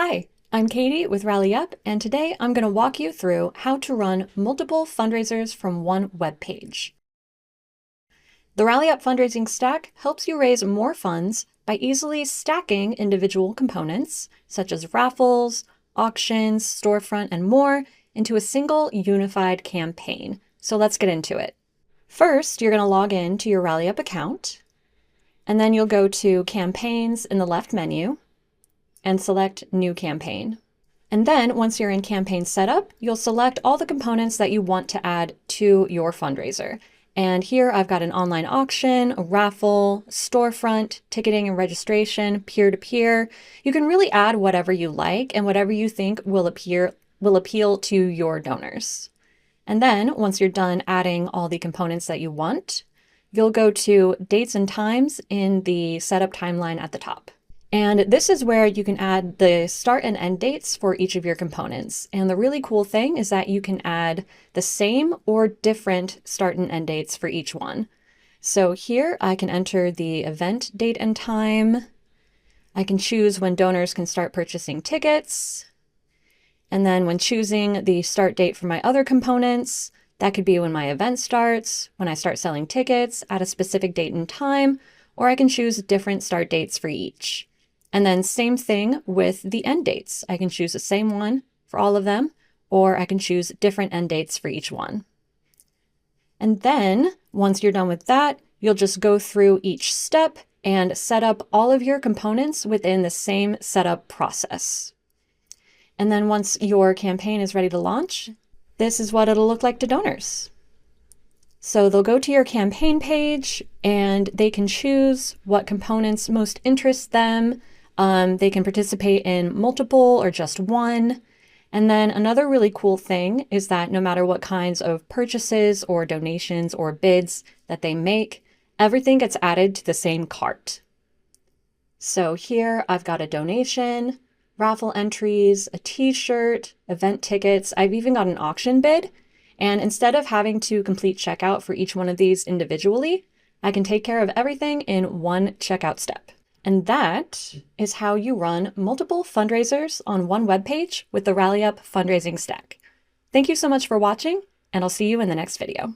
Hi, I'm Catie with RallyUp, and today I'm going to walk you through how to run multiple fundraisers from one web page. The RallyUp Fundraising Stack helps you raise more funds by easily stacking individual components, such as raffles, auctions, storefront, and more, into a single unified campaign. So let's get into it. First, you're going to log in to your RallyUp account, and then you'll go to Campaigns in the left menu and select New Campaign. And then once you're in campaign setup, you'll select all the components that you want to add to your fundraiser. And here I've got an online auction, a raffle, storefront, ticketing and registration, peer-to-peer. You can really add whatever you like and whatever you think will appeal to your donors. And then once you're done adding all the components that you want, you'll go to Dates and Times in the setup timeline at the top. And this is where you can add the start and end dates for each of your components. And the really cool thing is that you can add the same or different start and end dates for each one. So here I can enter the event date and time. I can choose when donors can start purchasing tickets. And then when choosing the start date for my other components, that could be when my event starts, when I start selling tickets at a specific date and time, or I can choose different start dates for each. And then same thing with the end dates. I can choose the same one for all of them, or I can choose different end dates for each one. And then once you're done with that, you'll just go through each step and set up all of your components within the same setup process. And then once your campaign is ready to launch, this is what it'll look like to donors. So they'll go to your campaign page and they can choose what components most interest them. They can participate in multiple or just one. And then another really cool thing is that no matter what kinds of purchases or donations or bids that they make, everything gets added to the same cart. So here I've got a donation, raffle entries, a t-shirt, event tickets. I've even got an auction bid. And instead of having to complete checkout for each one of these individually, I can take care of everything in one checkout step. And that is how you run multiple fundraisers on one web page with the RallyUp Fundraising Stack. Thank you so much for watching, and I'll see you in the next video.